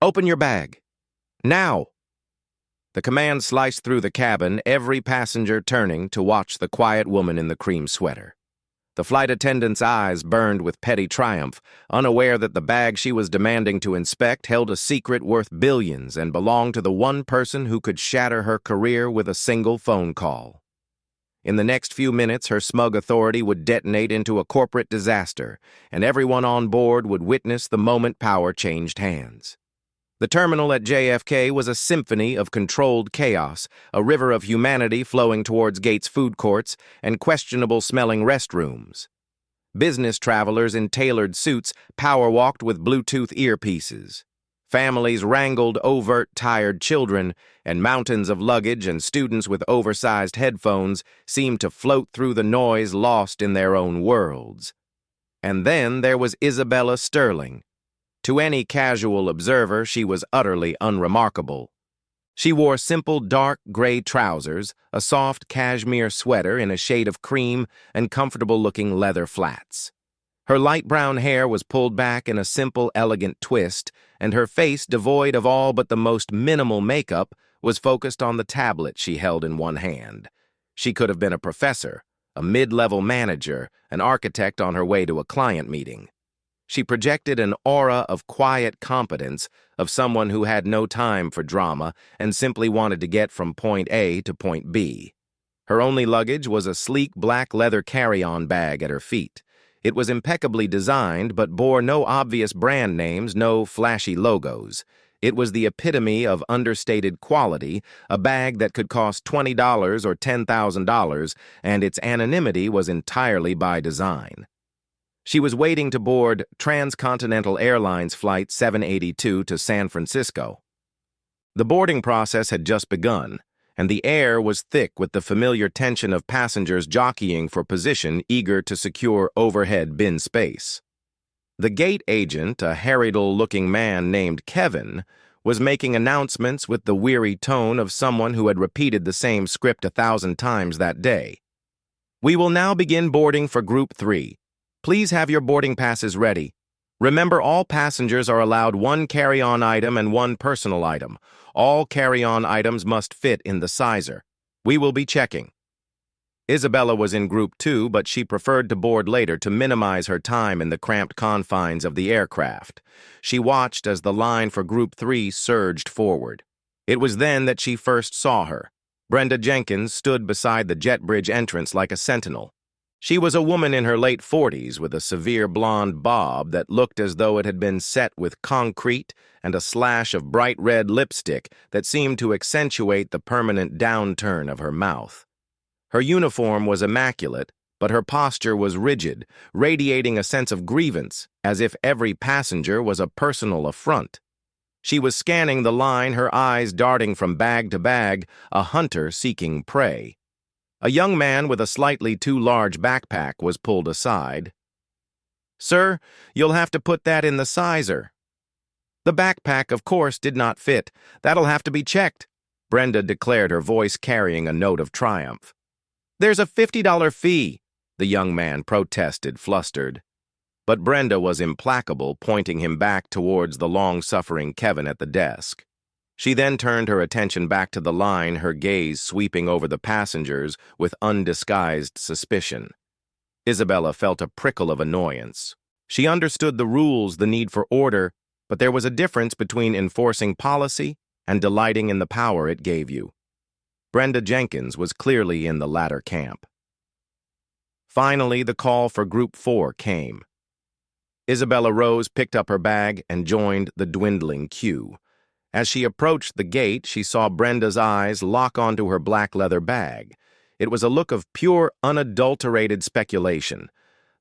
Open your bag. Now! The command sliced through the cabin, every passenger turning to watch the quiet woman in the cream sweater. The flight attendant's eyes burned with petty triumph, unaware that the bag she was demanding to inspect held a secret worth billions and belonged to the one person who could shatter her career with a single phone call. In the next few minutes, her smug authority would detonate into a corporate disaster, and everyone on board would witness the moment power changed hands. The terminal at JFK was a symphony of controlled chaos, a river of humanity flowing towards Gates food courts and questionable-smelling restrooms. Business travelers in tailored suits power-walked with Bluetooth earpieces. Families wrangled overt, tired children, and mountains of luggage and students with oversized headphones seemed to float through the noise, lost in their own worlds. And then there was Isabella Sterling. To any casual observer, she was utterly unremarkable. She wore simple dark gray trousers, a soft cashmere sweater in a shade of cream, and comfortable-looking leather flats. Her light brown hair was pulled back in a simple, elegant twist, and her face, devoid of all but the most minimal makeup, was focused on the tablet she held in one hand. She could have been a professor, a mid-level manager, an architect on her way to a client meeting. She projected an aura of quiet competence, of someone who had no time for drama and simply wanted to get from point A to point B. Her only luggage was a sleek black leather carry-on bag at her feet. It was impeccably designed but bore no obvious brand names, no flashy logos. It was the epitome of understated quality, a bag that could cost $20 or $10,000, and its anonymity was entirely by design. She was waiting to board Transcontinental Airlines Flight 782 to San Francisco. The boarding process had just begun, and the air was thick with the familiar tension of passengers jockeying for position, eager to secure overhead bin space. The gate agent, a harried-looking man named Kevin, was making announcements with the weary tone of someone who had repeated the same script 1,000 times that day. "We will now begin boarding for Group 3. Please have your boarding passes ready. Remember, all passengers are allowed one carry-on item and one personal item. All carry-on items must fit in the sizer. We will be checking." Isabella was in Group 2, but she preferred to board later to minimize her time in the cramped confines of the aircraft. She watched as the line for Group 3 surged forward. It was then that she first saw her. Brenda Jenkins stood beside the jet bridge entrance like a sentinel. She was a woman in her late 40s with a severe blonde bob that looked as though it had been set with concrete and a slash of bright red lipstick that seemed to accentuate the permanent downturn of her mouth. Her uniform was immaculate, but her posture was rigid, radiating a sense of grievance, as if every passenger was a personal affront. She was scanning the line, her eyes darting from bag to bag, a hunter seeking prey. A young man with a slightly too large backpack was pulled aside. "Sir, you'll have to put that in the sizer." The backpack, of course, did not fit. "That'll have to be checked," Brenda declared, her voice carrying a note of triumph. "There's a $50 fee," the young man protested, flustered. But Brenda was implacable, pointing him back towards the long-suffering Kevin at the desk. She then turned her attention back to the line, her gaze sweeping over the passengers with undisguised suspicion. Isabella felt a prickle of annoyance. She understood the rules, the need for order, but there was a difference between enforcing policy and delighting in the power it gave you. Brenda Jenkins was clearly in the latter camp. Finally, the call for Group 4 came. Isabella rose, picked up her bag, and joined the dwindling queue. As she approached the gate, she saw Brenda's eyes lock onto her black leather bag. It was a look of pure, unadulterated speculation.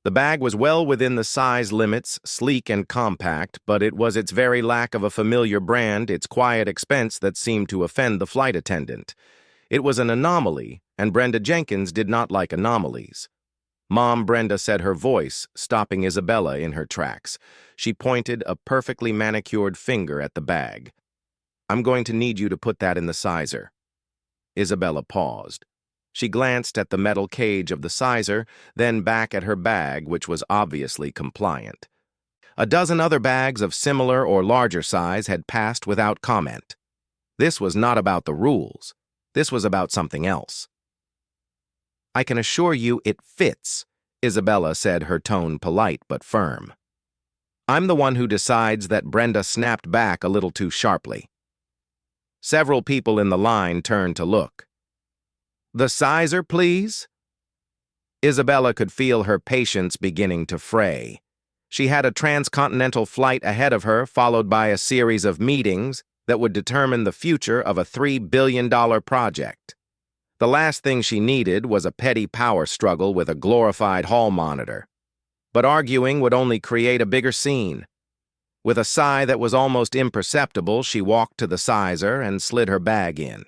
The bag was well within the size limits, sleek and compact, but it was its very lack of a familiar brand, its quiet expense, that seemed to offend the flight attendant. It was an anomaly, and Brenda Jenkins did not like anomalies. "Mom," Brenda said, her voice stopping Isabella in her tracks. She pointed a perfectly manicured finger at the bag. "I'm going to need you to put that in the sizer." Isabella paused. She glanced at the metal cage of the sizer, then back at her bag, which was obviously compliant. A dozen other bags of similar or larger size had passed without comment. This was not about the rules. This was about something else. "I can assure you it fits," Isabella said, her tone polite but firm. "I'm the one who decides that." Brenda snapped back a little too sharply. Several people in the line turned to look. "The sizer, please?" Isabella could feel her patience beginning to fray. She had a transcontinental flight ahead of her, followed by a series of meetings that would determine the future of a $3 billion project. The last thing she needed was a petty power struggle with a glorified hall monitor. But arguing would only create a bigger scene. With a sigh that was almost imperceptible, she walked to the sizer and slid her bag in.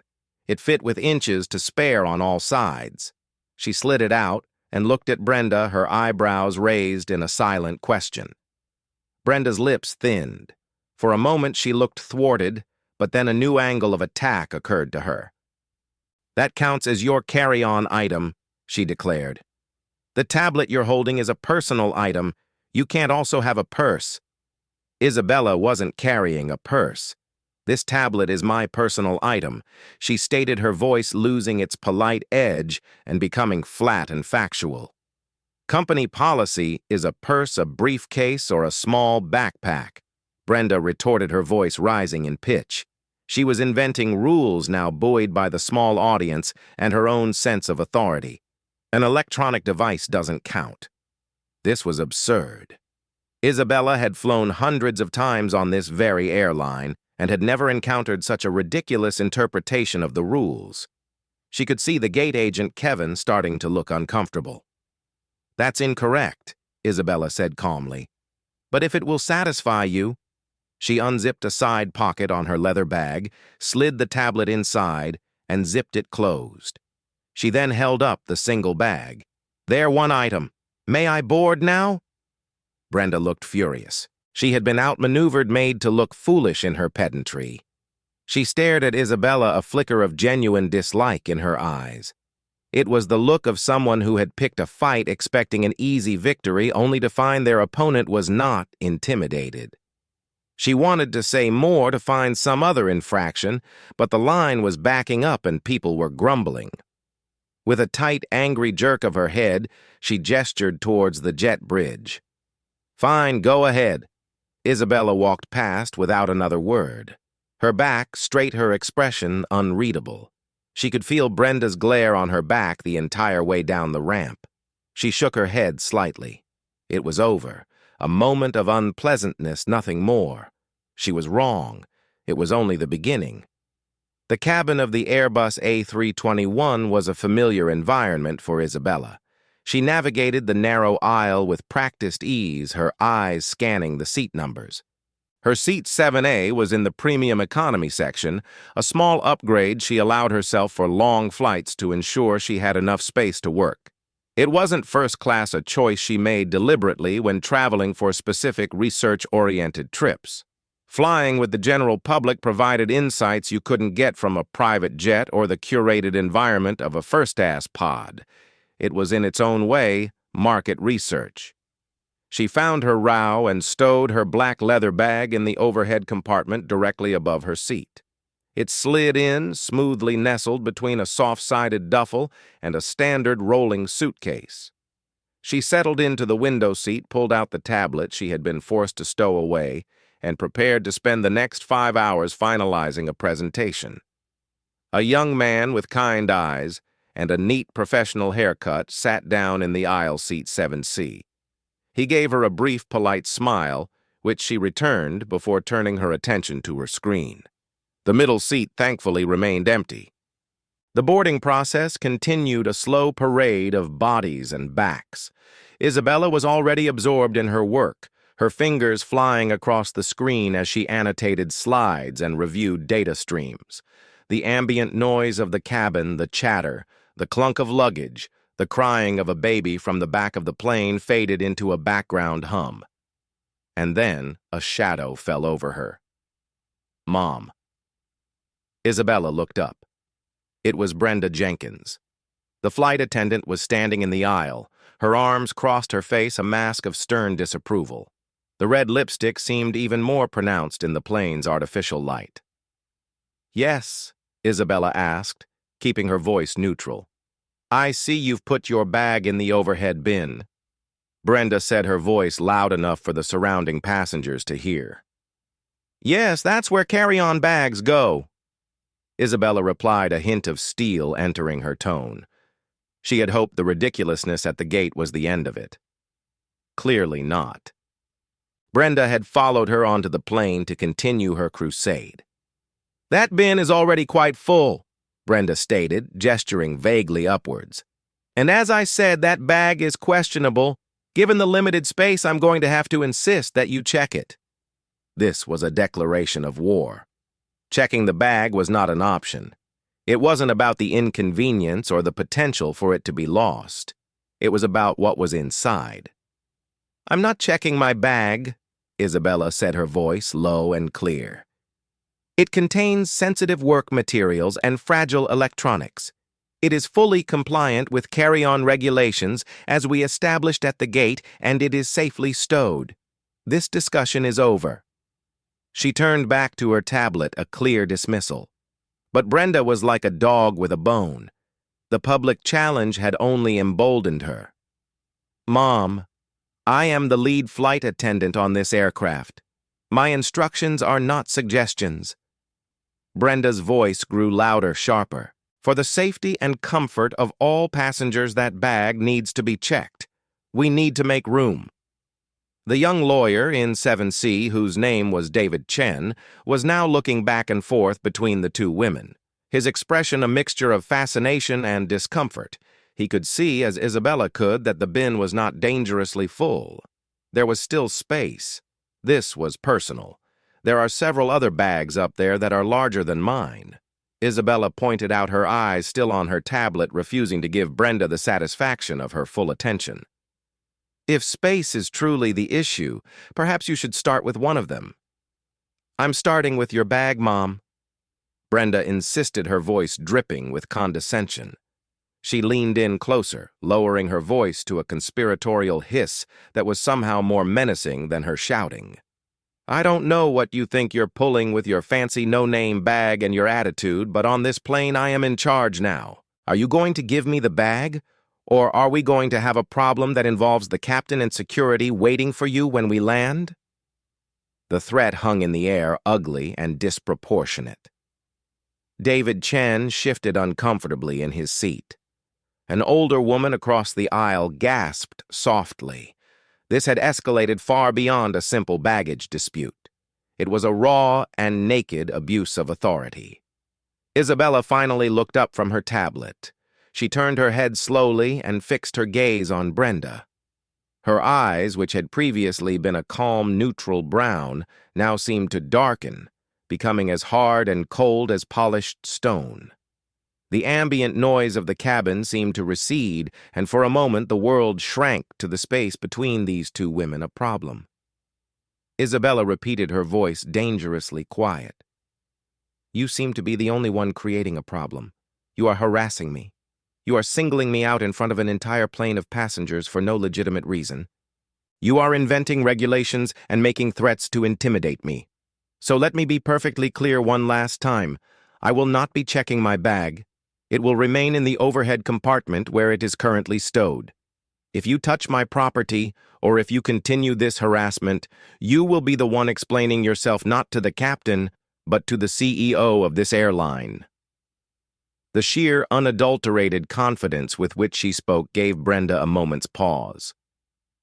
It fit with inches to spare on all sides. She slid it out and looked at Brenda, her eyebrows raised in a silent question. Brenda's lips thinned. For a moment she looked thwarted, but then a new angle of attack occurred to her. "That counts as your carry-on item," she declared. "The tablet you're holding is a personal item. You can't also have a purse." Isabella wasn't carrying a purse. "This tablet is my personal item," she stated, her voice losing its polite edge and becoming flat and factual. "Company policy is a purse, a briefcase, or a small backpack," Brenda retorted, her voice rising in pitch. She was inventing rules now, buoyed by the small audience and her own sense of authority. "An electronic device doesn't count." This was absurd. Isabella had flown hundreds of times on this very airline and had never encountered such a ridiculous interpretation of the rules. She could see the gate agent, Kevin, starting to look uncomfortable. "That's incorrect," Isabella said calmly. "But if it will satisfy you..." She unzipped a side pocket on her leather bag, slid the tablet inside, and zipped it closed. She then held up the single bag. "There, one item. May I board now?" Brenda looked furious. She had been outmaneuvered, made to look foolish in her pedantry. She stared at Isabella, a flicker of genuine dislike in her eyes. It was the look of someone who had picked a fight expecting an easy victory, only to find their opponent was not intimidated. She wanted to say more, to find some other infraction, but the line was backing up and people were grumbling. With a tight, angry jerk of her head, she gestured towards the jet bridge. "Fine, go ahead." Isabella walked past without another word. Her back straight, her expression unreadable. She could feel Brenda's glare on her back the entire way down the ramp. She shook her head slightly. It was over. A moment of unpleasantness, nothing more. She was wrong. It was only the beginning. The cabin of the Airbus A321 was a familiar environment for Isabella. She navigated the narrow aisle with practiced ease, her eyes scanning the seat numbers. Her seat 7A was in the premium economy section, a small upgrade she allowed herself for long flights to ensure she had enough space to work. It wasn't first class, a choice she made deliberately when traveling for specific research-oriented trips. Flying with the general public provided insights you couldn't get from a private jet or the curated environment of a first-class pod. It was, in its own way, market research. She found her row and stowed her black leather bag in the overhead compartment directly above her seat. It slid in, smoothly nestled between a soft-sided duffel and a standard rolling suitcase. She settled into the window seat, pulled out the tablet she had been forced to stow away, and prepared to spend the next 5 hours finalizing a presentation. A young man with kind eyes and a neat professional haircut sat down in the aisle seat 7C. He gave her a brief, polite smile, which she returned before turning her attention to her screen. The middle seat, thankfully, remained empty. The boarding process continued, a slow parade of bodies and backs. Isabella was already absorbed in her work, her fingers flying across the screen as she annotated slides and reviewed data streams. The ambient noise of the cabin, the chatter, the clunk of luggage, the crying of a baby from the back of the plane faded into a background hum. And then a shadow fell over her. "Mom." Isabella looked up. It was Brenda Jenkins. The flight attendant was standing in the aisle, her arms crossed her face, a mask of stern disapproval. The red lipstick seemed even more pronounced in the plane's artificial light. "Yes," Isabella asked, keeping her voice neutral. "I see you've put your bag in the overhead bin." Brenda said, her voice loud enough for the surrounding passengers to hear. "Yes, that's where carry-on bags go," Isabella replied, a hint of steel entering her tone. She had hoped the ridiculousness at the gate was the end of it. Clearly not. Brenda had followed her onto the plane to continue her crusade. "That bin is already quite full," Brenda stated, gesturing vaguely upwards. "And as I said, that bag is questionable. Given the limited space, I'm going to have to insist that you check it." This was a declaration of war. Checking the bag was not an option. It wasn't about the inconvenience or the potential for it to be lost. It was about what was inside. "I'm not checking my bag," Isabella said, her voice low and clear. "It contains sensitive work materials and fragile electronics. It is fully compliant with carry-on regulations as we established at the gate, and it is safely stowed. This discussion is over." She turned back to her tablet, a clear dismissal. But Brenda was like a dog with a bone. The public challenge had only emboldened her. "Mom, I am the lead flight attendant on this aircraft. My instructions are not suggestions." Brenda's voice grew louder, sharper. "For the safety and comfort of all passengers, that bag needs to be checked. We need to make room." The young lawyer in 7C, whose name was David Chen, was now looking back and forth between the two women, his expression a mixture of fascination and discomfort. He could see, as Isabella could, that the bin was not dangerously full. There was still space. This was personal. "There are several other bags up there that are larger than mine." Isabella pointed out, her eyes still on her tablet, refusing to give Brenda the satisfaction of her full attention. "If space is truly the issue, perhaps you should start with one of them." "I'm starting with your bag, Mom," Brenda insisted, her voice dripping with condescension. She leaned in closer, lowering her voice to a conspiratorial hiss that was somehow more menacing than her shouting. "I don't know what you think you're pulling with your fancy no-name bag and your attitude, but on this plane I am in charge now. Are you going to give me the bag? Or are we going to have a problem that involves the captain and security waiting for you when we land?" The threat hung in the air, ugly and disproportionate. David Chen shifted uncomfortably in his seat. An older woman across the aisle gasped softly. This had escalated far beyond a simple baggage dispute. It was a raw and naked abuse of authority. Isabella finally looked up from her tablet. She turned her head slowly and fixed her gaze on Brenda. Her eyes, which had previously been a calm, neutral brown, now seemed to darken, becoming as hard and cold as polished stone. The ambient noise of the cabin seemed to recede, and for a moment the world shrank to the space between these two women, a problem. Isabella repeated, her voice dangerously quiet. "You seem to be the only one creating a problem. You are harassing me. You are singling me out in front of an entire plane of passengers for no legitimate reason. You are inventing regulations and making threats to intimidate me. So let me be perfectly clear one last time. I will not be checking my bag. It will remain in the overhead compartment where it is currently stowed. If you touch my property, or if you continue this harassment, you will be the one explaining yourself not to the captain, but to the CEO of this airline." The sheer, unadulterated confidence with which she spoke gave Brenda a moment's pause.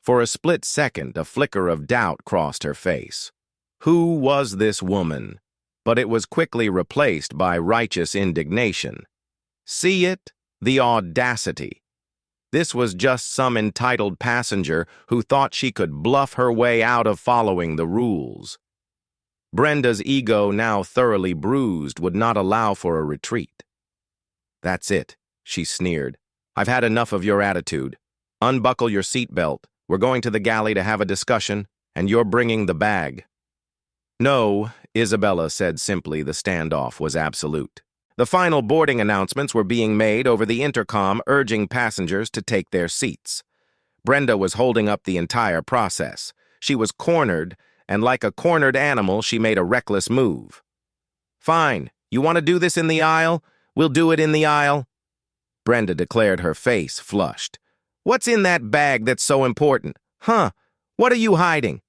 For a split second, a flicker of doubt crossed her face. Who was this woman? But it was quickly replaced by righteous indignation. See it? The audacity. This was just some entitled passenger who thought she could bluff her way out of following the rules. Brenda's ego, now thoroughly bruised, would not allow for a retreat. "That's it," she sneered. "I've had enough of your attitude. Unbuckle your seatbelt. We're going to the galley to have a discussion, and you're bringing the bag." "No," Isabella said simply. The standoff was absolute. The final boarding announcements were being made over the intercom, urging passengers to take their seats. Brenda was holding up the entire process. She was cornered, and like a cornered animal, she made a reckless move. "Fine, you want to do this in the aisle? We'll do it in the aisle." Brenda declared, her face flushed. "What's in that bag that's so important? Huh? What are you hiding?"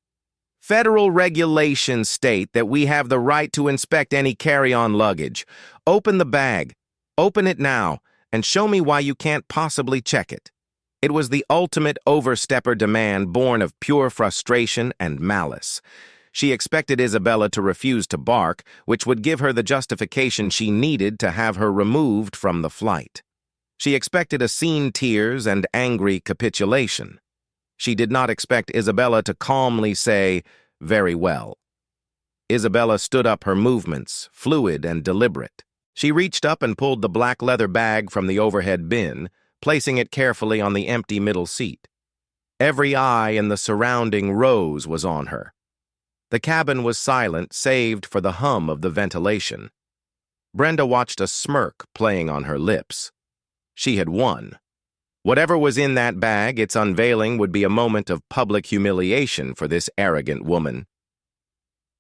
"Federal regulations state that we have the right to inspect any carry-on luggage. Open the bag. Open it now, and show me why you can't possibly check it." It was the ultimate overstepper demand born of pure frustration and malice. She expected Isabella to refuse to bark, which would give her the justification she needed to have her removed from the flight. She expected a scene tears and angry capitulation. She did not expect Isabella to calmly say, "Very well." Isabella stood up, her movements fluid and deliberate. She reached up and pulled the black leather bag from the overhead bin, placing it carefully on the empty middle seat. Every eye in the surrounding rows was on her. The cabin was silent, save for the hum of the ventilation. Brenda watched a smirk playing on her lips. She had won. Whatever was in that bag, its unveiling would be a moment of public humiliation for this arrogant woman.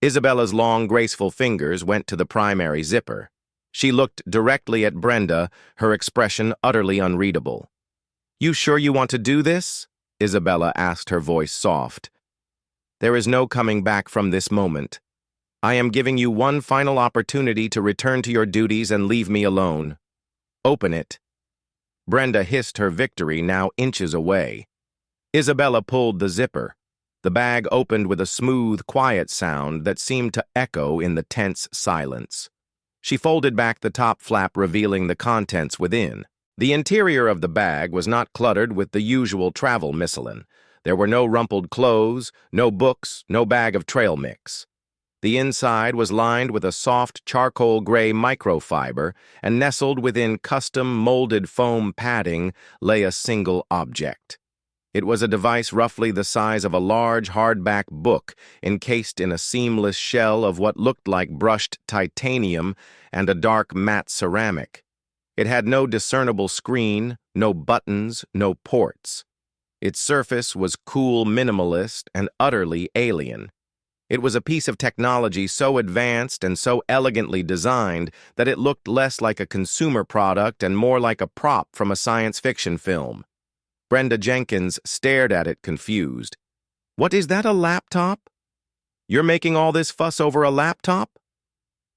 Isabella's long, graceful fingers went to the primary zipper. She looked directly at Brenda, her expression utterly unreadable. "You sure you want to do this?" Isabella asked, her voice soft. "There is no coming back from this moment. I am giving you one final opportunity to return to your duties and leave me alone. Open it." Brenda hissed her victory, now inches away. Isabella pulled the zipper. The bag opened with a smooth, quiet sound that seemed to echo in the tense silence. She folded back the top flap, revealing the contents within. The interior of the bag was not cluttered with the usual travel miscellany. There were no rumpled clothes, no books, no bag of trail mix. The inside was lined with a soft charcoal gray microfiber, and nestled within custom molded foam padding lay a single object. It was a device roughly the size of a large hardback book, encased in a seamless shell of what looked like brushed titanium and a dark matte ceramic. It had no discernible screen, no buttons, no ports. Its surface was cool, minimalist, and utterly alien. It was a piece of technology so advanced and so elegantly designed that it looked less like a consumer product and more like a prop from a science fiction film. Brenda Jenkins stared at it, confused. "What is that, a laptop? You're making all this fuss over a laptop?"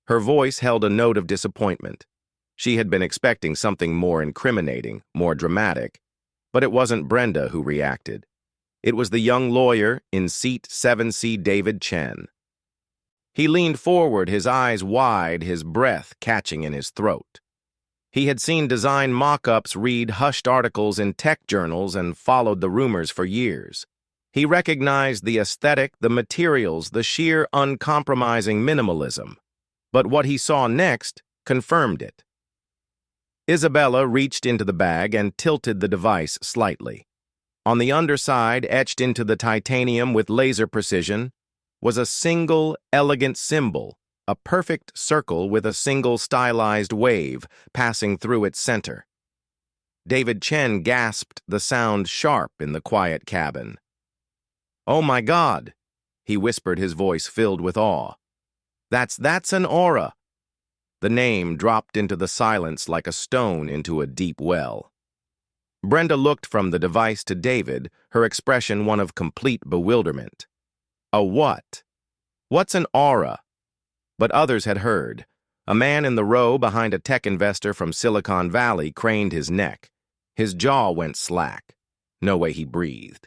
Her voice held a note of disappointment. She had been expecting something more incriminating, more dramatic. But it wasn't Brenda who reacted. It was the young lawyer in seat 7C, David Chen. He leaned forward, his eyes wide, his breath catching in his throat. He had seen design mock-ups, read hushed articles in tech journals, and followed the rumors for years. He recognized the aesthetic, the materials, the sheer uncompromising minimalism. But what he saw next confirmed it. Isabella reached into the bag and tilted the device slightly. On the underside, etched into the titanium with laser precision, was a single, elegant symbol, a perfect circle with a single stylized wave passing through its center. David Chen gasped, the sound sharp in the quiet cabin. "Oh my God," he whispered, his voice filled with awe. That's an aura." The name dropped into the silence like a stone into a deep well. Brenda looked from the device to David, her expression one of complete bewilderment. "A what? What's an aura?" But others had heard. A man in the row behind a tech investor from Silicon Valley craned his neck. His jaw went slack. No way he breathed.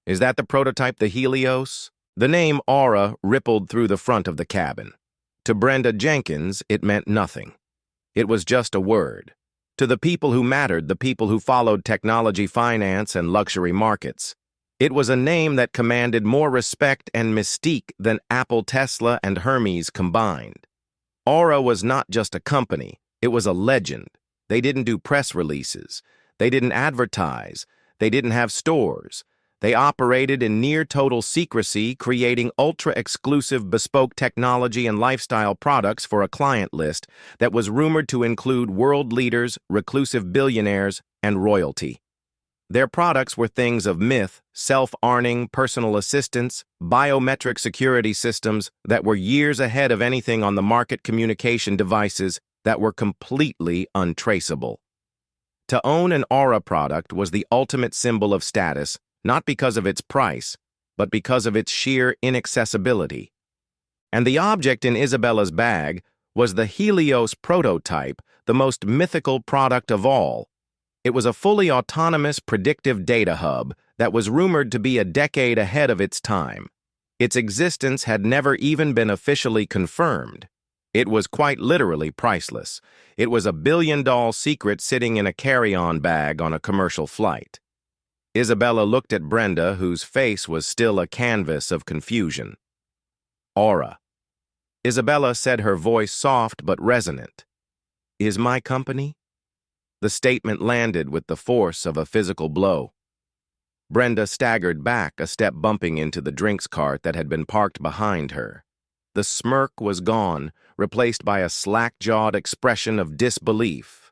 "Is that the prototype, the Helios?" The name aura rippled through the front of the cabin. To Brenda Jenkins, it meant nothing. It was just a word. To the people who mattered, the people who followed technology, finance, and luxury markets, it was a name that commanded more respect and mystique than Apple, Tesla, and Hermes combined. Aura was not just a company, it was a legend. They didn't do press releases. They didn't advertise. They didn't have stores. They operated in near-total secrecy, creating ultra-exclusive bespoke technology and lifestyle products for a client list that was rumored to include world leaders, reclusive billionaires, and royalty. Their products were things of myth, self-arning personal assistants, biometric security systems that were years ahead of anything on the market, communication devices that were completely untraceable. To own an Aura product was the ultimate symbol of status, not because of its price, but because of its sheer inaccessibility. And the object in Isabella's bag was the Helios prototype, the most mythical product of all. It was a fully autonomous predictive data hub that was rumored to be a decade ahead of its time. Its existence had never even been officially confirmed. It was quite literally priceless. It was a billion-dollar secret sitting in a carry-on bag on a commercial flight. Isabella looked at Brenda, whose face was still a canvas of confusion. Aura. Isabella said, her voice soft but resonant. Is my company? The statement landed with the force of a physical blow. Brenda staggered back a step, bumping into the drinks cart that had been parked behind her. The smirk was gone, replaced by a slack-jawed expression of disbelief.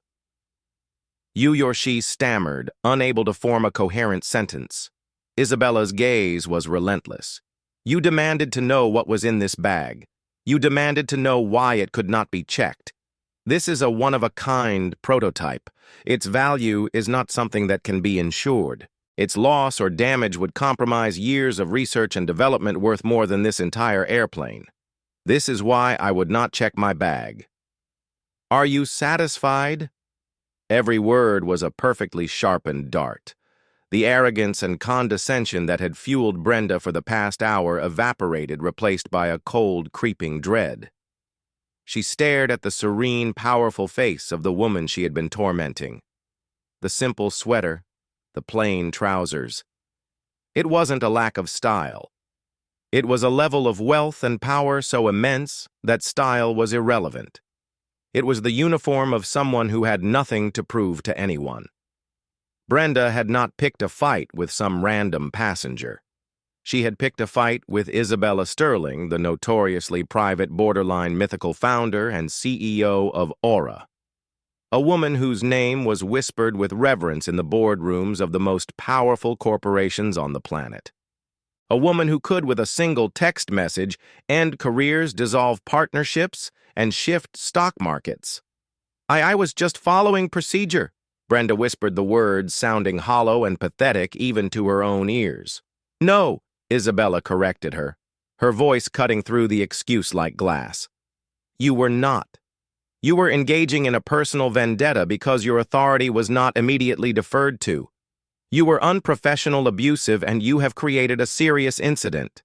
She stammered, unable to form a coherent sentence. Isabella's gaze was relentless. You demanded to know what was in this bag. You demanded to know why it could not be checked. This is a one-of-a-kind prototype. Its value is not something that can be insured. Its loss or damage would compromise years of research and development worth more than this entire airplane. This is why I would not check my bag. Are you satisfied? Every word was a perfectly sharpened dart. The arrogance and condescension that had fueled Brenda for the past hour evaporated, replaced by a cold, creeping dread. She stared at the serene, powerful face of the woman she had been tormenting. The simple sweater, the plain trousers. It wasn't a lack of style. It was a level of wealth and power so immense that style was irrelevant. It was the uniform of someone who had nothing to prove to anyone. Brenda had not picked a fight with some random passenger. She had picked a fight with Isabella Sterling, the notoriously private, borderline mythical founder and CEO of Aura. A woman whose name was whispered with reverence in the boardrooms of the most powerful corporations on the planet. A woman who could, with a single text message, end careers, dissolve partnerships, and shift stock markets. I was just following procedure. Brenda whispered the words, sounding hollow and pathetic even to her own ears. No, Isabella corrected her, her voice cutting through the excuse like glass. You were not. You were engaging in a personal vendetta because your authority was not immediately deferred to. You were unprofessional, abusive, and you have created a serious incident.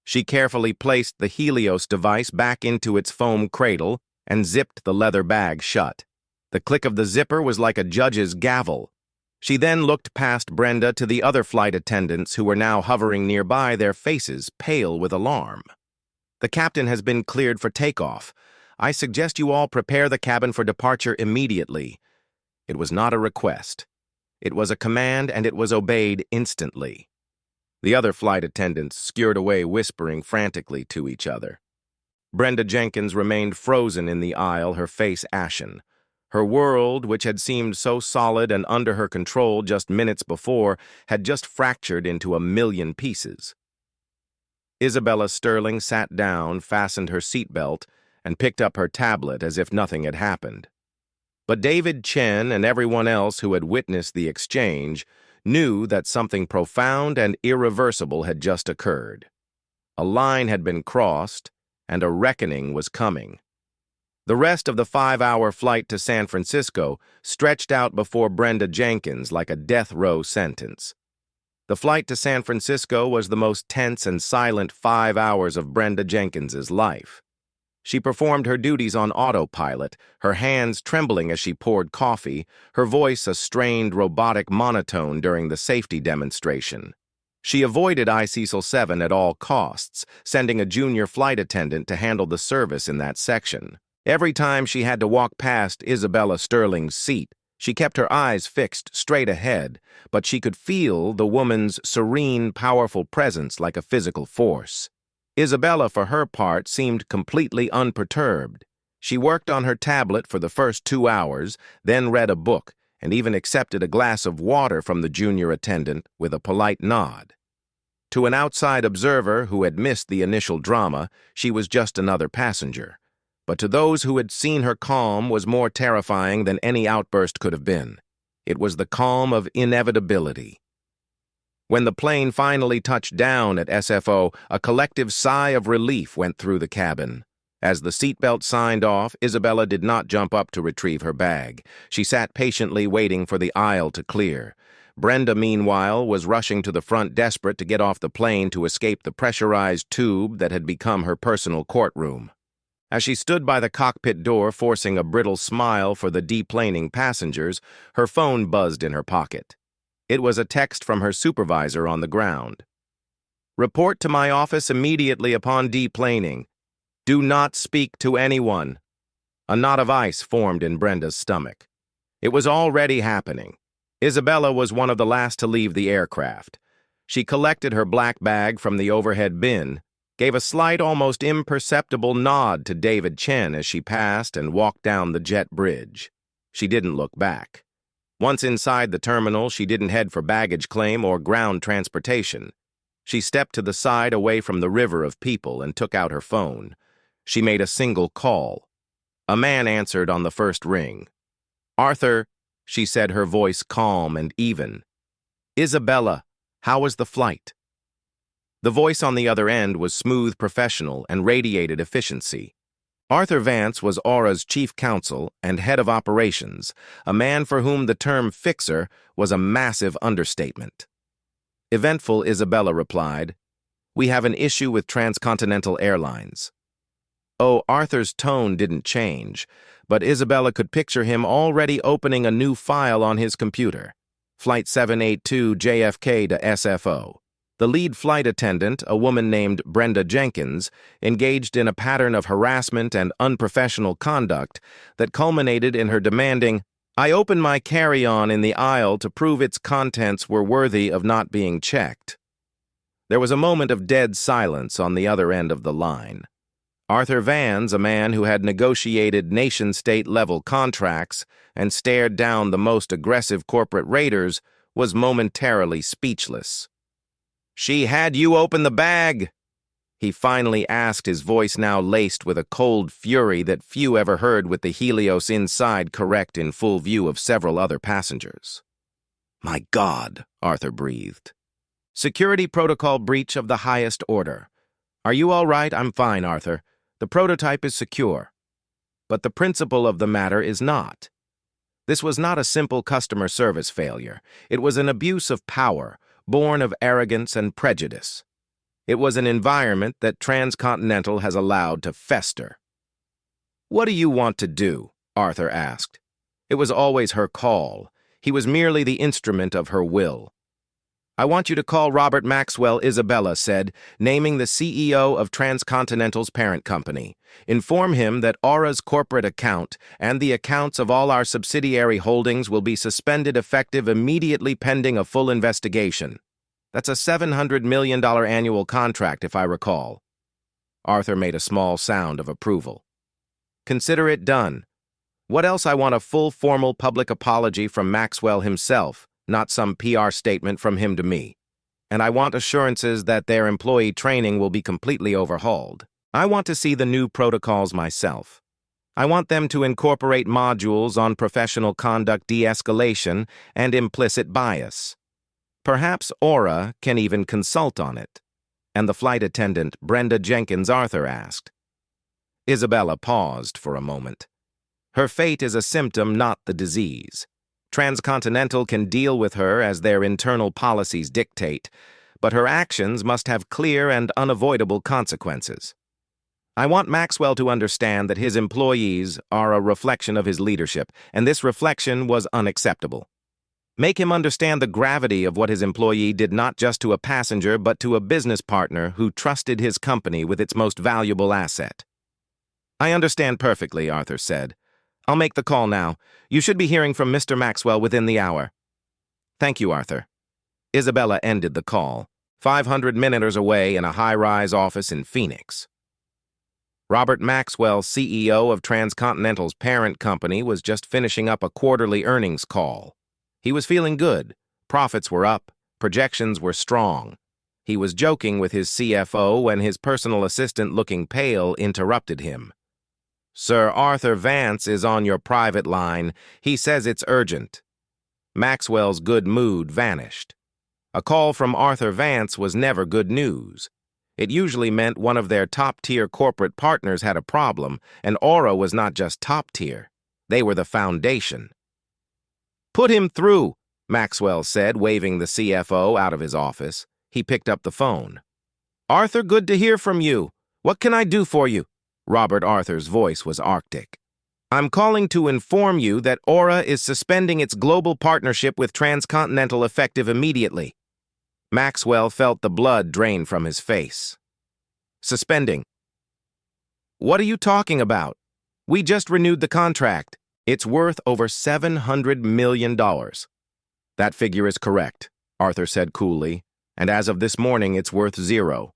She carefully placed the Helios device back into its foam cradle and zipped the leather bag shut. The click of the zipper was like a judge's gavel. She then looked past Brenda to the other flight attendants who were now hovering nearby, their faces pale with alarm. The captain has been cleared for takeoff. I suggest you all prepare the cabin for departure immediately. It was not a request. It was a command, and it was obeyed instantly. The other flight attendants scurried away, whispering frantically to each other. Brenda Jenkins remained frozen in the aisle, her face ashen. Her world, which had seemed so solid and under her control just minutes before, had just fractured into a million pieces. Isabella Sterling sat down, fastened her seatbelt, and picked up her tablet as if nothing had happened. But David Chen and everyone else who had witnessed the exchange knew that something profound and irreversible had just occurred. A line had been crossed, and a reckoning was coming. The rest of the 5-hour flight to San Francisco stretched out before Brenda Jenkins like a death row sentence. The flight to San Francisco was the most tense and silent 5 hours of Brenda Jenkins's life. She performed her duties on autopilot, her hands trembling as she poured coffee, her voice a strained robotic monotone during the safety demonstration. She avoided ICESL 7 at all costs, sending a junior flight attendant to handle the service in that section. Every time she had to walk past Isabella Sterling's seat, she kept her eyes fixed straight ahead, but she could feel the woman's serene, powerful presence like a physical force. Isabella, for her part, seemed completely unperturbed. She worked on her tablet for the first 2 hours, then read a book, and even accepted a glass of water from the junior attendant with a polite nod. To an outside observer who had missed the initial drama, she was just another passenger. But to those who had seen her calm was more terrifying than any outburst could have been. It was the calm of inevitability. When the plane finally touched down at SFO, a collective sigh of relief went through the cabin. As the seatbelt signed off, Isabella did not jump up to retrieve her bag. She sat patiently waiting for the aisle to clear. Brenda, meanwhile, was rushing to the front, desperate to get off the plane to escape the pressurized tube that had become her personal courtroom. As she stood by the cockpit door, forcing a brittle smile for the deplaning passengers, her phone buzzed in her pocket. It was a text from her supervisor on the ground. "Report to my office immediately upon deplaning. Do not speak to anyone." A knot of ice formed in Brenda's stomach. It was already happening. Isabella was one of the last to leave the aircraft. She collected her black bag from the overhead bin, gave a slight, almost imperceptible nod to David Chen as she passed and walked down the jet bridge. She didn't look back. Once inside the terminal, she didn't head for baggage claim or ground transportation. She stepped to the side away from the river of people and took out her phone. She made a single call. A man answered on the first ring. "Arthur," she said, her voice calm and even. "Isabella, how was the flight?" The voice on the other end was smooth, professional, and radiated efficiency. Arthur Vance was Aura's chief counsel and head of operations, a man for whom the term fixer was a massive understatement. Eventful, Isabella replied. "We have an issue with Transcontinental Airlines." Oh, Arthur's tone didn't change, but Isabella could picture him already opening a new file on his computer. Flight 782 JFK to SFO. The lead flight attendant, a woman named Brenda Jenkins, engaged in a pattern of harassment and unprofessional conduct that culminated in her demanding, "I opened my carry-on in the aisle to prove its contents were worthy of not being checked." There was a moment of dead silence on the other end of the line. Arthur Vance, a man who had negotiated nation-state-level contracts and stared down the most aggressive corporate raiders, was momentarily speechless. "She had you open the bag," he finally asked, his voice now laced with a cold fury that few ever heard with the Helios inside correct in full view of several other passengers. "My God," Arthur breathed. "Security protocol breach of the highest order. Are you all right?" "I'm fine, Arthur. The prototype is secure. But the principle of the matter is not. This was not a simple customer service failure. It was an abuse of power, born of arrogance and prejudice. It was an environment that Transcontinental has allowed to fester." "What do you want to do?" Arthur asked. It was always her call. He was merely the instrument of her will. "I want you to call Robert Maxwell," Isabella said, naming the CEO of Transcontinental's parent company. "Inform him that Aura's corporate account and the accounts of all our subsidiary holdings will be suspended effective immediately pending a full investigation. That's a $700 million annual contract, if I recall." Arthur made a small sound of approval. "Consider it done. What else? I want a full formal public apology from Maxwell himself, not some PR statement from him to me. And I want assurances that their employee training will be completely overhauled. I want to see the new protocols myself. I want them to incorporate modules on professional conduct de-escalation and implicit bias. Perhaps Aura can even consult on it." "And the flight attendant, Brenda Jenkins?" Arthur asked. Isabella paused for a moment. Her fate is a symptom, not the disease. Transcontinental can deal with her as their internal policies dictate, but her actions must have clear and unavoidable consequences. I want Maxwell to understand that his employees are a reflection of his leadership, and this reflection was unacceptable. Make him understand the gravity of what his employee did, not just to a passenger, but to a business partner who trusted his company with its most valuable asset. "I understand perfectly," Arthur said. "I'll make the call now. You should be hearing from Mr. Maxwell within the hour." "Thank you, Arthur." Isabella ended the call, 500 minutes away in a high-rise office in Phoenix. Robert Maxwell, CEO of Transcontinental's parent company, was just finishing up a quarterly earnings call. He was feeling good. Profits were up. Projections were strong. He was joking with his CFO when his personal assistant, looking pale, interrupted him. "Sir Arthur Vance is on your private line. He says it's urgent." Maxwell's good mood vanished. A call from Arthur Vance was never good news. It usually meant one of their top-tier corporate partners had a problem, and Aura was not just top-tier. They were the foundation. "Put him through," Maxwell said, waving the CFO out of his office. He picked up the phone. "Arthur, good to hear from you. What can I do for you?" Robert Arthur's voice was arctic. "I'm calling to inform you that Aura is suspending its global partnership with Transcontinental effective immediately." Maxwell felt the blood drain from his face. "Suspending? What are you talking about? We just renewed the contract. It's worth over $700 million. "That figure is correct," Arthur said coolly, "and as of this morning, it's worth zero."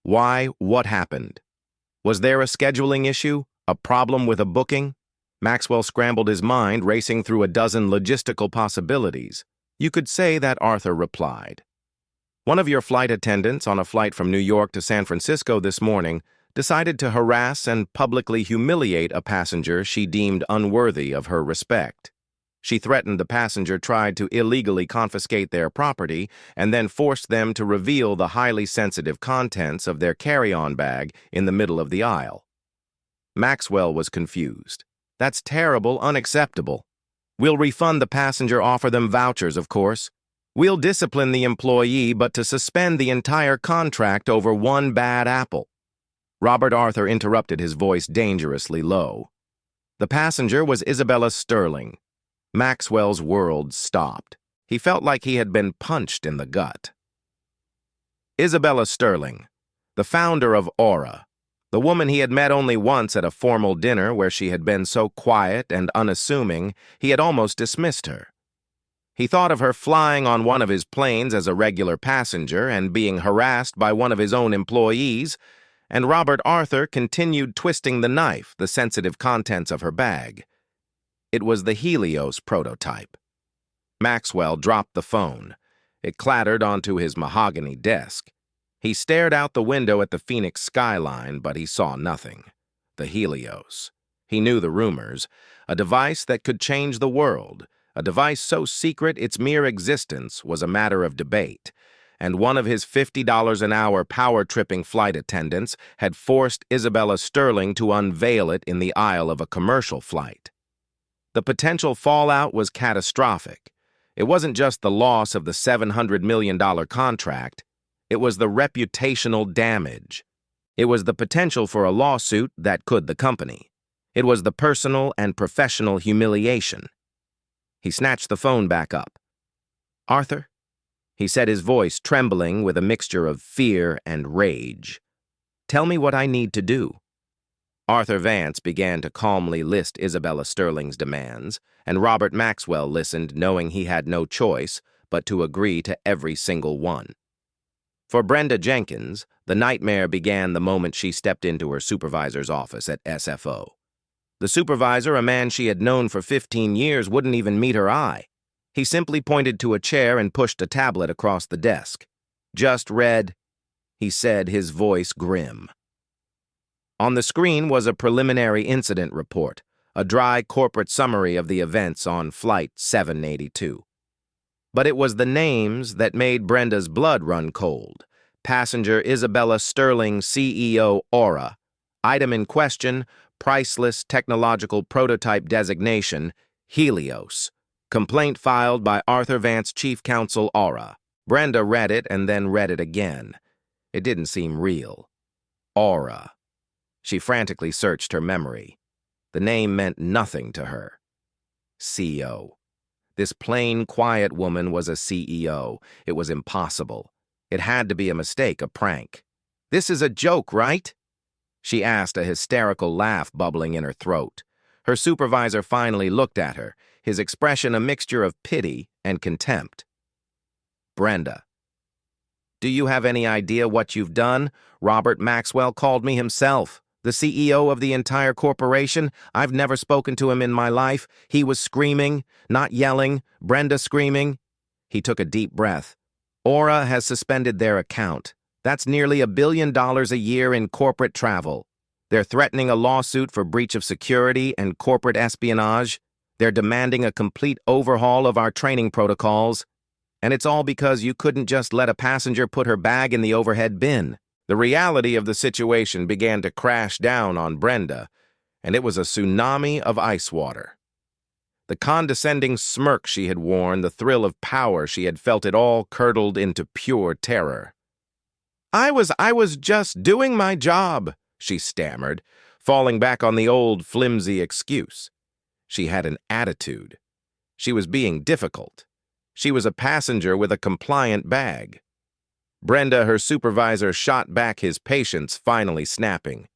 "Why? What happened? Was there a scheduling issue? A problem with a booking?" Maxwell scrambled his mind, racing through a dozen logistical possibilities. "You could say that," Arthur replied. "One of your flight attendants on a flight from New York to San Francisco this morning decided to harass and publicly humiliate a passenger she deemed unworthy of her respect. She threatened the passenger, tried to illegally confiscate their property, and then forced them to reveal the highly sensitive contents of their carry-on bag in the middle of the aisle." Maxwell was confused. "That's terrible, unacceptable. We'll refund the passenger, offer them vouchers, of course. We'll discipline the employee, but to suspend the entire contract over one bad apple." Robert Arthur interrupted, his voice dangerously low. The passenger was Isabella Sterling. Maxwell's world stopped. He felt like he had been punched in the gut. Isabella Sterling, the founder of Aura, the woman he had met only once at a formal dinner where she had been so quiet and unassuming he had almost dismissed her. He thought of her flying on one of his planes as a regular passenger and being harassed by one of his own employees, and Robert Arthur continued twisting the knife, the sensitive contents of her bag. It was the Helios prototype. Maxwell dropped the phone. It clattered onto his mahogany desk. He stared out the window at the Phoenix skyline, but he saw nothing. The Helios. He knew the rumors. A device that could change the world. A device so secret its mere existence was a matter of debate. And one of his $50 an hour power-tripping flight attendants had forced Isabella Sterling to unveil it in the aisle of a commercial flight. The potential fallout was catastrophic. It wasn't just the loss of the $700 million contract. It was the reputational damage. It was the potential for a lawsuit that could the company. It was the personal and professional humiliation. He snatched the phone back up. "Arthur?" he said, his voice trembling with a mixture of fear and rage. "Tell me what I need to do." Arthur Vance began to calmly list Isabella Sterling's demands, and Robert Maxwell listened, knowing he had no choice but to agree to every single one. For Brenda Jenkins, the nightmare began the moment she stepped into her supervisor's office at SFO. The supervisor, a man she had known for 15 years, wouldn't even meet her eye. He simply pointed to a chair and pushed a tablet across the desk. "Just read," he said, his voice grim. On the screen was a preliminary incident report, a dry corporate summary of the events on Flight 782. But it was the names that made Brenda's blood run cold. Passenger Isabella Sterling, CEO Aura. Item in question, priceless technological prototype designation, Helios. Complaint filed by Arthur Vance, Chief Counsel Aura. Brenda read it and then read it again. It didn't seem real. Aura. She frantically searched her memory. The name meant nothing to her. CEO. This plain, quiet woman was a CEO. It was impossible. It had to be a mistake, a prank. "This is a joke, right?" she asked, a hysterical laugh bubbling in her throat. Her supervisor finally looked at her, his expression a mixture of pity and contempt. "Brenda, do you have any idea what you've done? Robert Maxwell called me himself. The CEO of the entire corporation? I've never spoken to him in my life. He was screaming, not yelling. Brenda screaming. He took a deep breath. Aura has suspended their account. That's nearly $1 billion a year in corporate travel. They're threatening a lawsuit for breach of security and corporate espionage. They're demanding a complete overhaul of our training protocols. And it's all because you couldn't just let a passenger put her bag in the overhead bin. The reality of the situation began to crash down on Brenda, and it was a tsunami of ice water. The condescending smirk she had worn, the thrill of power she had felt, it all curdled into pure terror. I was just doing my job, she stammered, falling back on the old flimsy excuse. She had an attitude. She was being difficult. She was a passenger with a compliant bag. Brenda, her supervisor, shot back, his patience finally snapping.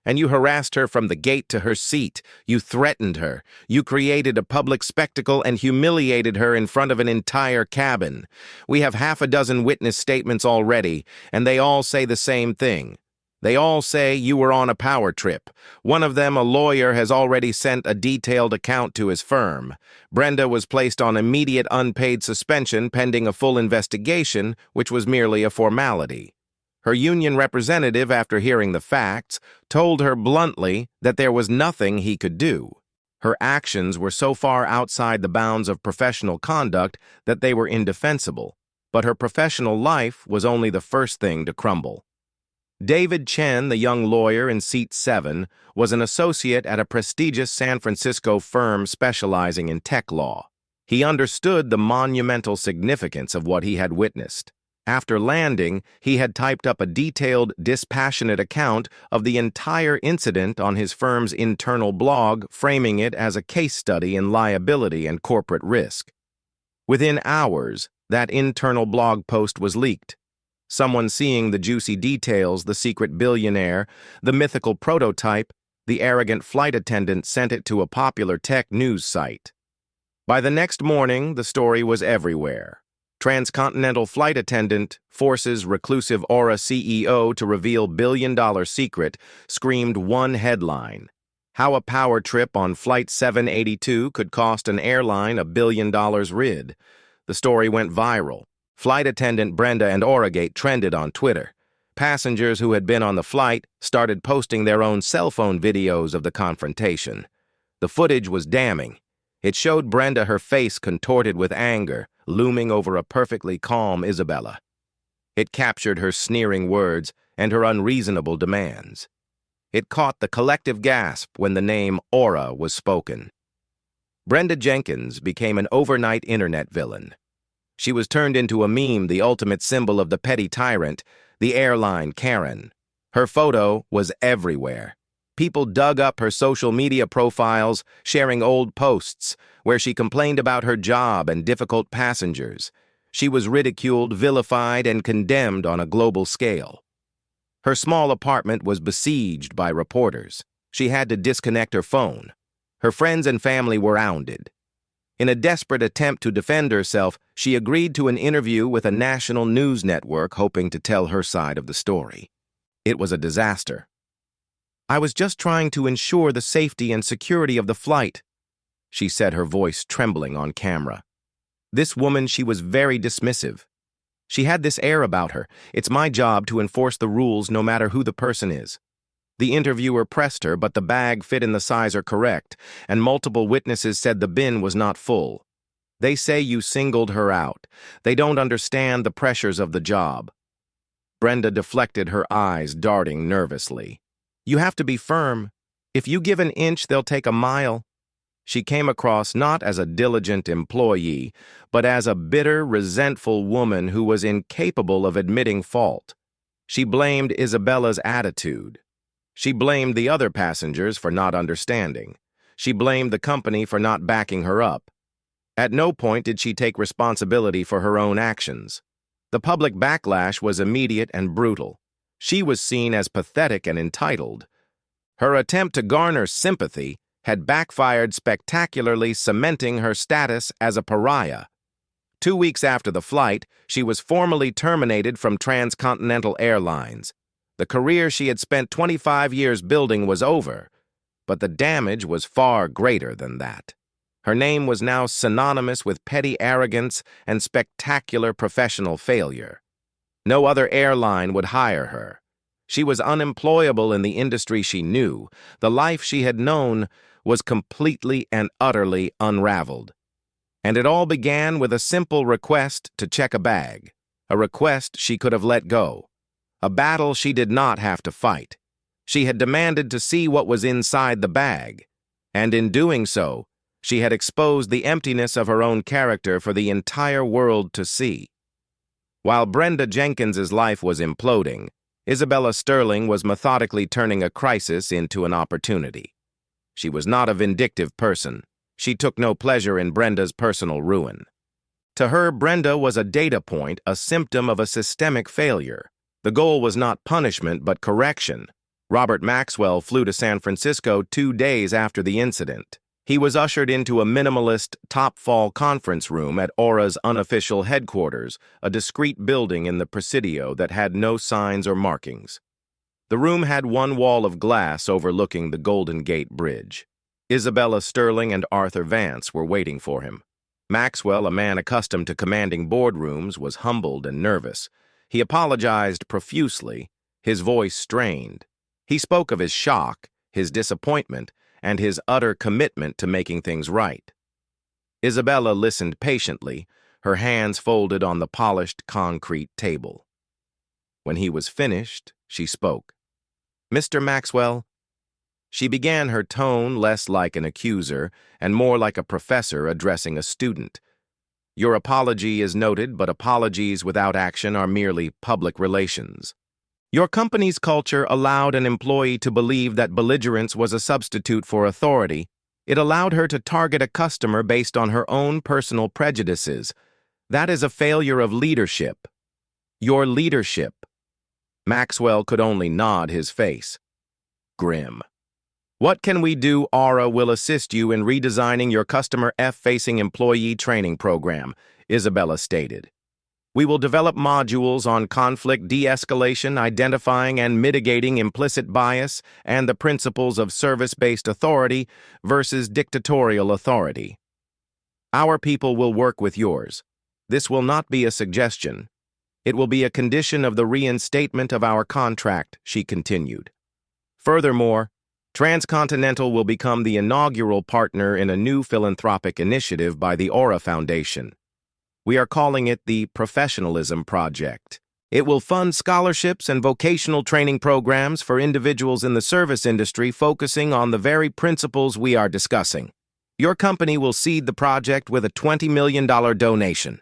And you harassed her from the gate to her seat. You threatened her. You created a public spectacle and humiliated her in front of an entire cabin. We have 6 witness statements already, and they all say the same thing. They all say you were on a power trip. One of them, a lawyer, has already sent a detailed account to his firm. Brenda was placed on immediate unpaid suspension pending a full investigation, which was merely a formality. Her union representative, after hearing the facts, told her bluntly that there was nothing he could do. Her actions were so far outside the bounds of professional conduct that they were indefensible, but her professional life was only the first thing to crumble. David Chen, the young lawyer in seat 7, was an associate at a prestigious San Francisco firm specializing in tech law. He understood the monumental significance of what he had witnessed. After landing, he had typed up a detailed, dispassionate account of the entire incident on his firm's internal blog, framing it as a case study in liability and corporate risk. Within hours, that internal blog post was leaked. Someone seeing the juicy details, the secret billionaire, the mythical prototype, the arrogant flight attendant sent it to a popular tech news site. By the next morning, the story was everywhere. Transcontinental flight attendant forces reclusive Aura CEO to reveal billion-dollar secret, screamed one headline. How a power trip on Flight 782 could cost an airline $1 billion rid. The story went viral. Flight attendant Brenda and Auragate trended on Twitter. Passengers who had been on the flight started posting their own cell phone videos of the confrontation. The footage was damning. It showed Brenda, her face contorted with anger, looming over a perfectly calm Isabella. It captured her sneering words and her unreasonable demands. It caught the collective gasp when the name Aura was spoken. Brenda Jenkins became an overnight internet villain. She was turned into a meme, the ultimate symbol of the petty tyrant, the airline Karen. Her photo was everywhere. People dug up her social media profiles, sharing old posts where she complained about her job and difficult passengers. She was ridiculed, vilified, and condemned on a global scale. Her small apartment was besieged by reporters. She had to disconnect her phone. Her friends and family were hounded. In a desperate attempt to defend herself, she agreed to an interview with a national news network, hoping to tell her side of the story. It was a disaster. I was just trying to ensure the safety and security of the flight, she said, her voice trembling on camera. This woman, she was very dismissive. She had this air about her. It's my job to enforce the rules no matter who the person is. The interviewer pressed her, but the bag fit in the size are correct, and multiple witnesses said the bin was not full. They say you singled her out. They don't understand the pressures of the job. Brenda deflected, her eyes darting nervously. You have to be firm. If you give an inch, they'll take a mile. She came across not as a diligent employee, but as a bitter, resentful woman who was incapable of admitting fault. She blamed Isabella's attitude. She blamed the other passengers for not understanding. She blamed the company for not backing her up. At no point did she take responsibility for her own actions. The public backlash was immediate and brutal. She was seen as pathetic and entitled. Her attempt to garner sympathy had backfired spectacularly, cementing her status as a pariah. 2 weeks after the flight, she was formally terminated from Transcontinental Airlines. The career she had spent 25 years building was over, but the damage was far greater than that. Her name was now synonymous with petty arrogance and spectacular professional failure. No other airline would hire her. She was unemployable in the industry she knew. The life she had known was completely and utterly unraveled. And it all began with a simple request to check a bag, a request she could have let go, a battle she did not have to fight. She had demanded to see what was inside the bag, and in doing so, she had exposed the emptiness of her own character for the entire world to see. While Brenda Jenkins's life was imploding, Isabella Sterling was methodically turning a crisis into an opportunity. She was not a vindictive person. She took no pleasure in Brenda's personal ruin. To her, Brenda was a data point, a symptom of a systemic failure. The goal was not punishment, but correction. Robert Maxwell flew to San Francisco 2 days after the incident. He was ushered into a minimalist, top-fall conference room at Aura's unofficial headquarters, a discreet building in the Presidio that had no signs or markings. The room had one wall of glass overlooking the Golden Gate Bridge. Isabella Sterling and Arthur Vance were waiting for him. Maxwell, a man accustomed to commanding boardrooms, was humbled and nervous. He apologized profusely, his voice strained. He spoke of his shock, his disappointment, and his utter commitment to making things right. Isabella listened patiently, her hands folded on the polished concrete table. When he was finished, she spoke. "Mr. Maxwell," she began, her tone less like an accuser and more like a professor addressing a student. "Your apology is noted, but apologies without action are merely public relations. Your company's culture allowed an employee to believe that belligerence was a substitute for authority. It allowed her to target a customer based on her own personal prejudices. That is a failure of leadership. Your leadership." Maxwell could only nod his face. Grim. "What can we do? Aura will assist you in redesigning your customer F-facing employee training program," Isabella stated. "We will develop modules on conflict de-escalation, identifying and mitigating implicit bias, and the principles of service-based authority versus dictatorial authority. Our people will work with yours. This will not be a suggestion. It will be a condition of the reinstatement of our contract," she continued. "Furthermore, Transcontinental will become the inaugural partner in a new philanthropic initiative by the Aura Foundation. We are calling it the Professionalism Project. It will fund scholarships and vocational training programs for individuals in the service industry focusing on the very principles we are discussing. Your company will seed the project with a $20 million donation."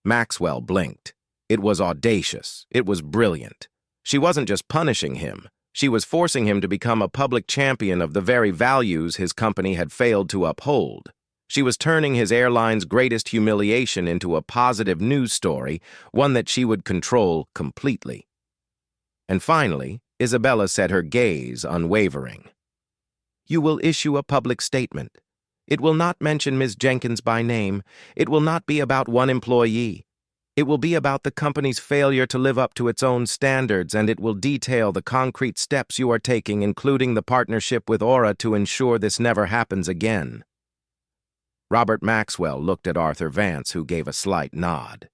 Maxwell blinked. It was audacious. It was brilliant. She wasn't just punishing him. She was forcing him to become a public champion of the very values his company had failed to uphold. She was turning his airline's greatest humiliation into a positive news story, one that she would control completely. And finally, Isabella set her gaze unwavering. "You will issue a public statement. It will not mention Ms. Jenkins by name. It will not be about one employee. It will be about the company's failure to live up to its own standards, and it will detail the concrete steps you are taking, including the partnership with Aura, to ensure this never happens again." Robert Maxwell looked at Arthur Vance, who gave a slight nod.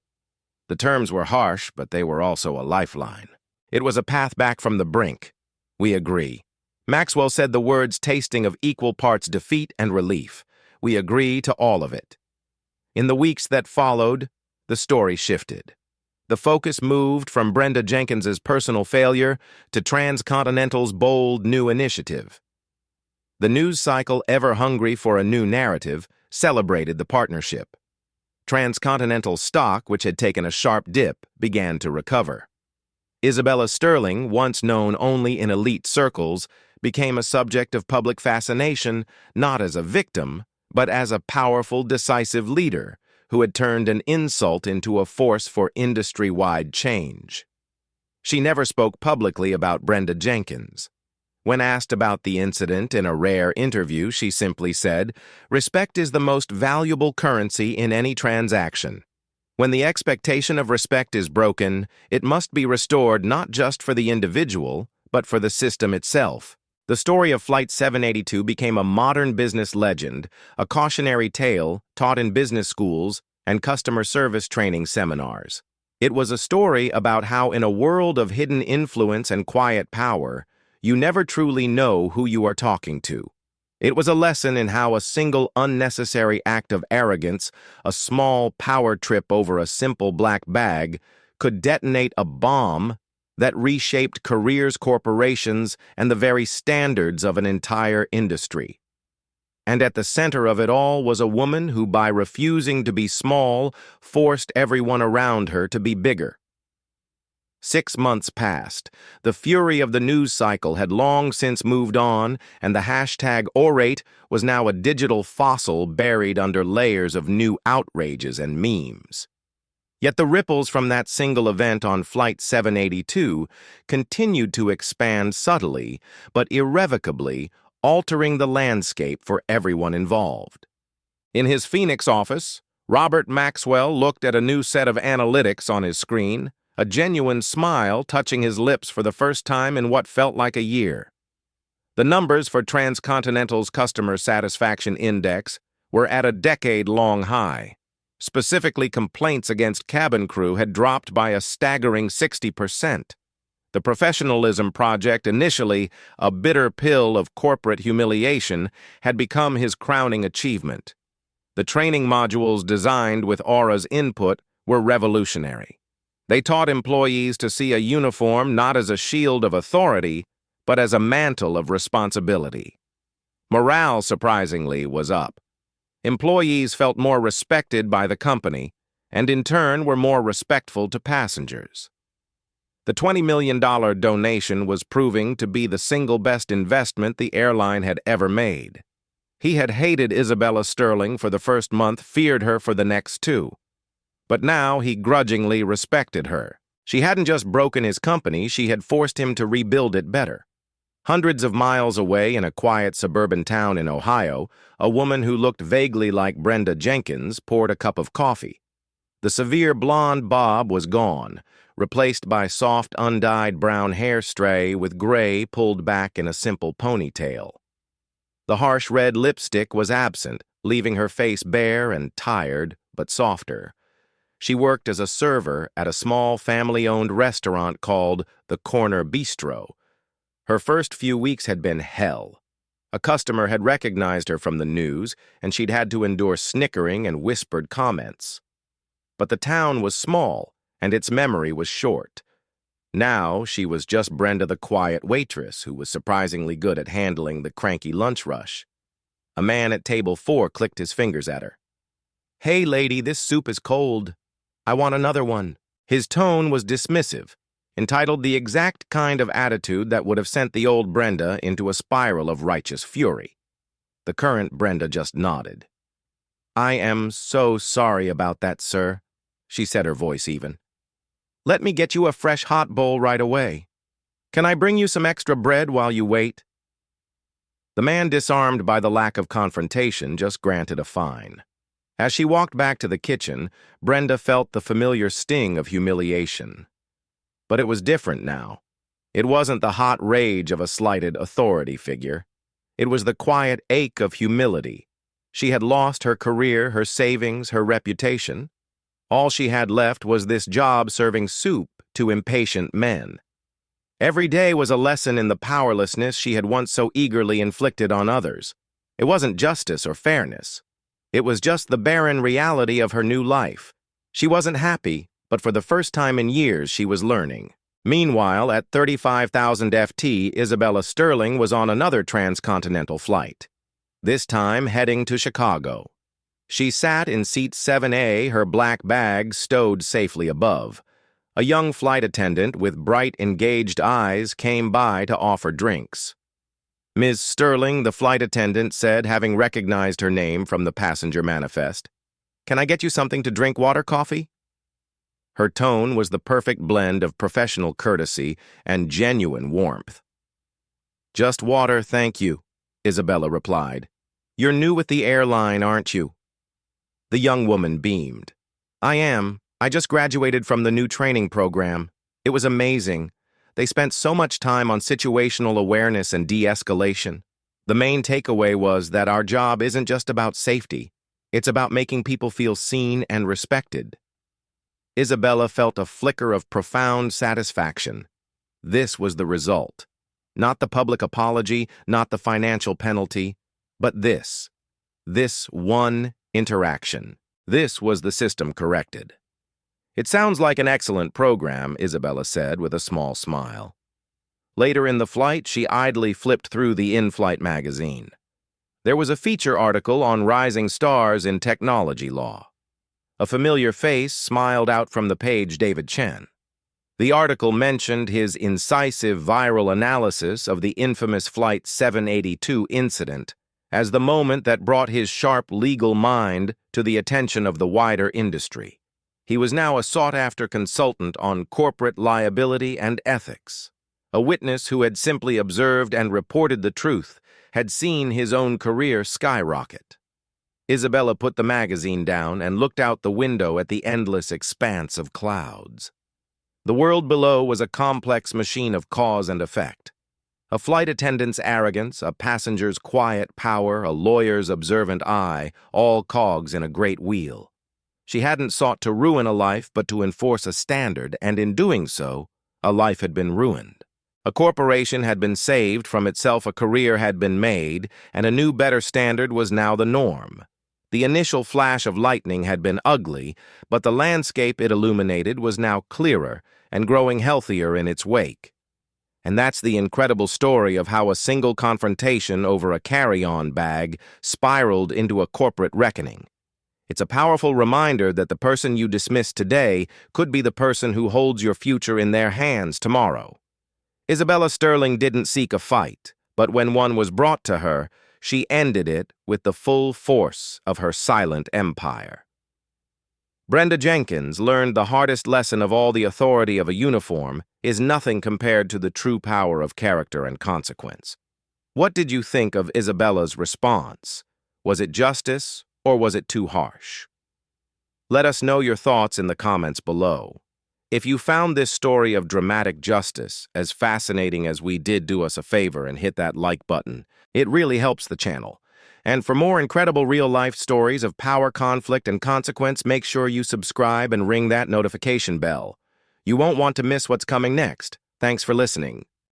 The terms were harsh, but they were also a lifeline. It was a path back from the brink. "We agree." Maxwell said the words tasting of equal parts defeat and relief. "We agree to all of it." In the weeks that followed, the story shifted. The focus moved from Brenda Jenkins's personal failure to Transcontinental's bold new initiative. The news cycle, ever hungry for a new narrative, celebrated the partnership. Transcontinental's stock, which had taken a sharp dip, began to recover. Isabella Sterling, once known only in elite circles, became a subject of public fascination, not as a victim, but as a powerful, decisive leader who had turned an insult into a force for industry-wide change. She never spoke publicly about Brenda Jenkins. When asked about the incident in a rare interview, she simply said, "Respect is the most valuable currency in any transaction. When the expectation of respect is broken, it must be restored not just for the individual, but for the system itself. The story of Flight 782 became a modern business legend, a cautionary tale taught in business schools and customer service training seminars. It was a story about how in a world of hidden influence and quiet power, you never truly know who you are talking to. It was a lesson in how a single unnecessary act of arrogance, a small power trip over a simple black bag, could detonate a bomb that reshaped careers, corporations, and the very standards of an entire industry. And at the center of it all was a woman who, by refusing to be small, forced everyone around her to be bigger. 6 months passed. The fury of the news cycle had long since moved on, and the hashtag orate was now a digital fossil buried under layers of new outrages and memes. Yet the ripples from that single event on Flight 782 continued to expand subtly, but irrevocably, altering the landscape for everyone involved. In his Phoenix office, Robert Maxwell looked at a new set of analytics on his screen, a genuine smile touching his lips for the first time in what felt like a year. The numbers for Transcontinental's Customer Satisfaction Index were at a decade-long high. Specifically, complaints against cabin crew had dropped by a staggering 60%. The Professionalism Project, initially a bitter pill of corporate humiliation, had become his crowning achievement. The training modules designed with Aura's input were revolutionary. They taught employees to see a uniform not as a shield of authority, but as a mantle of responsibility. Morale, surprisingly, was up. Employees felt more respected by the company, and in turn were more respectful to passengers. The $20 million donation was proving to be the single best investment the airline had ever made. He had hated Isabella Sterling for the first month, feared her for the next 2. But now he grudgingly respected her. She hadn't just broken his company, she had forced him to rebuild it better. Hundreds of miles away in a quiet suburban town in Ohio, a woman who looked vaguely like Brenda Jenkins poured a cup of coffee. The severe blonde bob was gone, replaced by soft, undyed brown hair stray with gray pulled back in a simple ponytail. The harsh red lipstick was absent, leaving her face bare and tired, but softer. She worked as a server at a small family-owned restaurant called the Corner Bistro. Her first few weeks had been hell. A customer had recognized her from the news, and she'd had to endure snickering and whispered comments. But the town was small, and its memory was short. Now she was just Brenda the quiet waitress who was surprisingly good at handling the cranky lunch rush. A man at table 4 clicked his fingers at her. "Hey, lady, this soup is cold. I want another one." His tone was dismissive, entitled the exact kind of attitude that would have sent the old Brenda into a spiral of righteous fury. The current Brenda just nodded. "I am so sorry about that, sir," she said, her voice even. "Let me get you a fresh hot bowl right away. Can I bring you some extra bread while you wait?" The man, disarmed by the lack of confrontation, just granted a fine. As she walked back to the kitchen, Brenda felt the familiar sting of humiliation. But it was different now. It wasn't the hot rage of a slighted authority figure. It was the quiet ache of humility. She had lost her career, her savings, her reputation. All she had left was this job serving soup to impatient men. Every day was a lesson in the powerlessness she had once so eagerly inflicted on others. It wasn't justice or fairness. It was just the barren reality of her new life. She wasn't happy, but for the first time in years she was learning. Meanwhile, at 35,000 FT, Isabella Sterling was on another transcontinental flight, this time heading to Chicago. She sat in seat 7A, her black bag stowed safely above. A young flight attendant with bright, engaged eyes came by to offer drinks. "Ms. Sterling," the flight attendant said, having recognized her name from the passenger manifest. "Can I get you something to drink, water, coffee?" Her tone was the perfect blend of professional courtesy and genuine warmth. "Just water, thank you," Isabella replied. "You're new with the airline, aren't you?" The young woman beamed. "I am. I just graduated from the new training program. It was amazing. They spent so much time on situational awareness and de-escalation. The main takeaway was that our job isn't just about safety. It's about making people feel seen and respected. Isabella felt a flicker of profound satisfaction. This was the result. Not the public apology, not the financial penalty, but this. This one interaction. This was the system corrected. It sounds like an excellent program, Isabella said with a small smile. Later in the flight, she idly flipped through the in-flight magazine. There was a feature article on rising stars in technology law. A familiar face smiled out from the page. David Chen. The article mentioned his incisive viral analysis of the infamous Flight 782 incident as the moment that brought his sharp legal mind to the attention of the wider industry. He was now a sought-after consultant on corporate liability and ethics. A witness who had simply observed and reported the truth had seen his own career skyrocket. Isabella put the magazine down and looked out the window at the endless expanse of clouds. The world below was a complex machine of cause and effect. A flight attendant's arrogance, a passenger's quiet power, a lawyer's observant eye, all cogs in a great wheel. She hadn't sought to ruin a life, but to enforce a standard, and in doing so, a life had been ruined. A corporation had been saved from itself, a career had been made, and a new, better standard was now the norm. The initial flash of lightning had been ugly, but the landscape it illuminated was now clearer and growing healthier in its wake. And that's the incredible story of how a single confrontation over a carry-on bag spiraled into a corporate reckoning. It's a powerful reminder that the person you dismiss today could be the person who holds your future in their hands tomorrow. Isabella Sterling didn't seek a fight, but when one was brought to her, she ended it with the full force of her silent empire. Brenda Jenkins learned the hardest lesson of all: the authority of a uniform is nothing compared to the true power of character and consequence. What did you think of Isabella's response? Was it justice, or was it too harsh? Let us know your thoughts in the comments below. If you found this story of dramatic justice as fascinating as we did, do us a favor and hit that like button. It really helps the channel. And for more incredible real-life stories of power, conflict, and consequence, make sure you subscribe and ring that notification bell. You won't want to miss what's coming next. Thanks for listening.